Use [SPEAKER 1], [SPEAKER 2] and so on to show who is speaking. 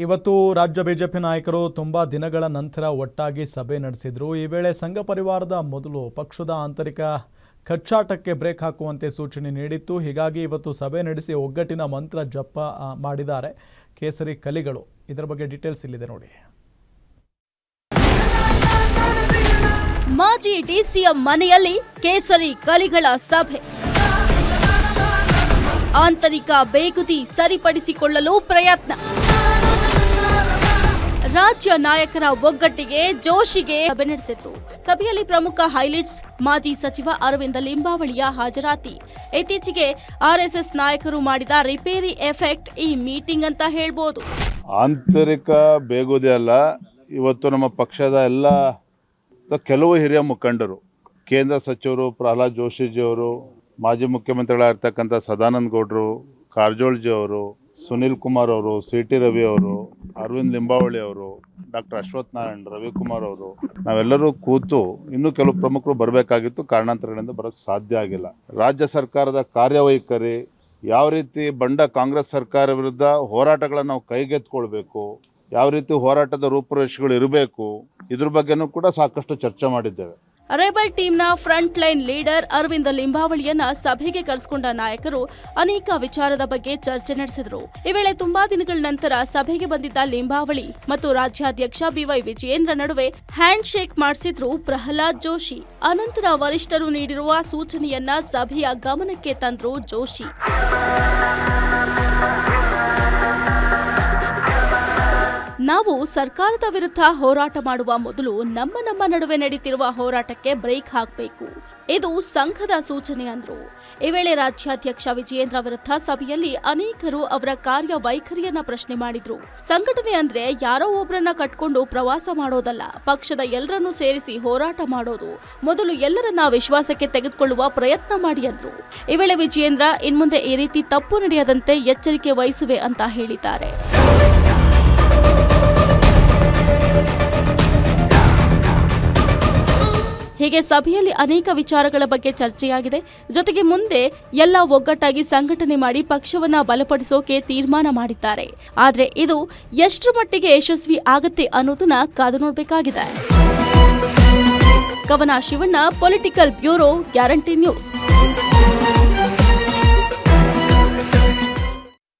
[SPEAKER 1] ಇವತ್ತು ರಾಜ್ಯ ಬಿಜೆಪಿ ನಾಯಕರು ತುಂಬಾ ದಿನಗಳ ನಂತರ ಒಟ್ಟಾಗಿ ಸಭೆ ನಡೆಸಿದ್ರು. ಈ ವೇಳೆ ಸಂಘ ಪರಿವಾರದ ಮೊದಲು ಪಕ್ಷದ ಆಂತರಿಕ ಕಚ್ಚಾಟಕ್ಕೆ ಬ್ರೇಕ್ ಹಾಕುವಂತೆ ಸೂಚನೆ ನೀಡಿತ್ತು. ಹೀಗಾಗಿ ಇವತ್ತು ಸಭೆ ನಡೆಸಿ ಒಗ್ಗಟ್ಟಿನ ಮಂತ್ರ ಜಪ ಮಾಡಿದ್ದಾರೆ ಕೇಸರಿ ಕಲಿಗಳು. ಇದರ ಬಗ್ಗೆ ಡೀಟೇಲ್ಸ್ ಇಲ್ಲಿದೆ ನೋಡಿ.
[SPEAKER 2] ಮಾಜಿ ಡಿಸಿಎಂ ಮನೆಯಲ್ಲಿ ಕೇಸರಿ ಕಲಿಗಳ ಸಭೆ. ಆಂತರಿಕ ಬೇಗುದಿ ಸರಿಪಡಿಸಿಕೊಳ್ಳಲು ಪ್ರಯತ್ನ. ರಾಜ್ಯ ನಾಯಕರ ಒಗ್ಗಟ್ಟಿಗೆ ಜೋಶಿಗೆ ಸಭೆ ನಡೆಸಿದ್ರು. ಸಭೆಯಲ್ಲಿ ಪ್ರಮುಖ ಹೈಲೈಟ್ಸ್ ಮಾಜಿ ಸಚಿವ ಅರವಿಂದ ಲಿಂಬಾವಳಿಯ ಹಾಜರಾತಿ. ಇತ್ತೀಚೆಗೆ ಆರ್ಎಸ್ಎಸ್ ನಾಯಕರು ಮಾಡಿದ ರಿಪೇರಿ ಎಫೆಕ್ಟ್ ಈ ಮೀಟಿಂಗ್ ಅಂತ ಹೇಳ್ಬೋದು.
[SPEAKER 3] ಆಂತರಿಕ ಬೇಗುದಿ ಅಲ್ಲ, ಇವತ್ತು ನಮ್ಮ ಪಕ್ಷದ ಎಲ್ಲ ಕೆಲವು ಹಿರಿಯ ಮುಖಂಡರು, ಕೇಂದ್ರ ಸಚಿವರು ಪ್ರಹ್ಲಾದ್ ಜೋಶಿಜಿಯವರು, ಮಾಜಿ ಮುಖ್ಯಮಂತ್ರಿಗಳಾಗಿರ್ತಕ್ಕಂಥ ಸದಾನಂದ ಗೌಡರು, ಕಾರಜೋಳಜಿ ಅವರು, ಸುನಿಲ್ ಕುಮಾರ್ ಅವರು, ಸಿ.ಟಿ. ರವಿ ಅವರು, ಅರವಿಂದ್ ಲಿಂಬಾವಳಿ ಅವರು, ಡಾಕ್ಟರ್ ಅಶ್ವಥ್ ನಾರಾಯಣ್, ರವಿಕುಮಾರ್ ಅವರು, ನಾವೆಲ್ಲರೂ ಕೂತು ಇನ್ನೂ ಕೆಲವು ಪ್ರಮುಖರು ಬರಬೇಕಾಗಿತ್ತು. ಕಾರಣಾಂತರಗಳಿಂದ ಬರೋಕ್ಕೆ ಸಾಧ್ಯ ಆಗಿಲ್ಲ. ರಾಜ್ಯ ಸರ್ಕಾರದ ಕಾರ್ಯವೈಖರಿ, ಯಾವ ರೀತಿ ಬಂಡ ಕಾಂಗ್ರೆಸ್ ಸರ್ಕಾರ ವಿರುದ್ಧ ಹೋರಾಟಗಳನ್ನು ನಾವು ಕೈಗೆತ್ತಿಕೊಳ್ಬೇಕು, ಯಾವ ರೀತಿ ಹೋರಾಟದ ರೂಪುರೇಷೆಗಳು ಇರಬೇಕು, ಇದ್ರ ಬಗ್ಗೆನೂ ಕೂಡ ಸಾಕಷ್ಟು ಚರ್ಚೆ ಮಾಡಿದ್ದೇವೆ.
[SPEAKER 2] ರೆಬಲ್ ಟೀಮ್ನ ಫ್ರಂಟ್ ಲೈನ್ ಲೀಡರ್ ಅರವಿಂದ ಲಿಂಬಾವಳಿಯನ್ನ ಸಭೆಗೆ ಕರೆಸಿಕೊಂಡ ನಾಯಕರು ಅನೇಕ ವಿಚಾರದ ಬಗ್ಗೆ ಚರ್ಚೆ ನಡೆಸಿದರು. ಈ ವೇಳೆ ತುಂಬಾ ದಿನಗಳ ನಂತರ ಸಭೆಗೆ ಬಂದಿದ್ದ ಲಿಂಬಾವಳಿ ಮತ್ತು ರಾಜ್ಯಾಧ್ಯಕ್ಷ ಬಿವೈ ವಿಜಯೇಂದ್ರ ನಡುವೆ ಹ್ಯಾಂಡ್ ಶೇಕ್ ಮಾಡಿಸಿದ್ರು ಪ್ರಹ್ಲಾದ್ ಜೋಶಿ. ಅನಂತರ ವರಿಷ್ಠರು ನೀಡಿರುವ ಸೂಚನೆಯನ್ನ ಸಭೆಯ ಗಮನಕ್ಕೆ ತಂದ್ರು ಜೋಶಿ. ನಾವು ಸರ್ಕಾರದ ವಿರುದ್ಧ ಹೋರಾಟ ಮಾಡುವ ಮೊದಲು ನಮ್ಮ ನಡುವೆ ನಡೀತಿರುವ ಹೋರಾಟಕ್ಕೆ ಬ್ರೇಕ್ ಹಾಕಬೇಕು. ಇದು ಸಂಘದ ಸೂಚನೆ ಅಂದ್ರು. ಈ ವೇಳೆ ರಾಜ್ಯಾಧ್ಯಕ್ಷ ವಿಜಯೇಂದ್ರ ವಿರುದ್ಧ ಸಭೆಯಲ್ಲಿ ಅನೇಕರು ಅವರ ಕಾರ್ಯವೈಖರಿಯನ್ನ ಪ್ರಶ್ನೆ ಮಾಡಿದ್ರು. ಸಂಘಟನೆ ಅಂದ್ರೆ ಯಾರೋ ಒಬ್ಬರನ್ನ ಕಟ್ಕೊಂಡು ಪ್ರವಾಸ ಮಾಡೋದಲ್ಲ, ಪಕ್ಷದ ಎಲ್ಲರನ್ನೂ ಸೇರಿಸಿ ಹೋರಾಟ ಮಾಡೋದು. ಮೊದಲು ಎಲ್ಲರನ್ನ ವಿಶ್ವಾಸಕ್ಕೆ ತೆಗೆದುಕೊಳ್ಳುವ ಪ್ರಯತ್ನ ಮಾಡಿ ಅಂದ್ರು. ಈ ವೇಳೆ ವಿಜಯೇಂದ್ರ ಇನ್ಮುಂದೆ ಈ ರೀತಿ ತಪ್ಪು ನಡೆಯದಂತೆ ಎಚ್ಚರಿಕೆ ವಹಿಸುವೆ ಅಂತ ಹೇಳಿದ್ದಾರೆ. ಹೀಗೆ ಸಭೆಯಲ್ಲಿ ಅನೇಕ ವಿಚಾರಗಳ ಬಗ್ಗೆ ಚರ್ಚೆಯಾಗಿದೆ. ಜೊತೆಗೆ ಮುಂದೆ ಎಲ್ಲ ಒಗ್ಗಟ್ಟಾಗಿ ಸಂಘಟನೆ ಮಾಡಿ ಪಕ್ಷವನ್ನ ಬಲಪಡಿಸೋಕೆ ತೀರ್ಮಾನ ಮಾಡಿದ್ದಾರೆ. ಆದ್ರೆ ಇದು ಎಷ್ಟರ ಮಟ್ಟಿಗೆ ಯಶಸ್ವಿ ಆಗುತ್ತೆ ಅನ್ನೋದನ್ನ ಕಾದು ನೋಡಬೇಕಾಗಿದೆ. ಕವನ Shivanna, political bureau, guarantee news.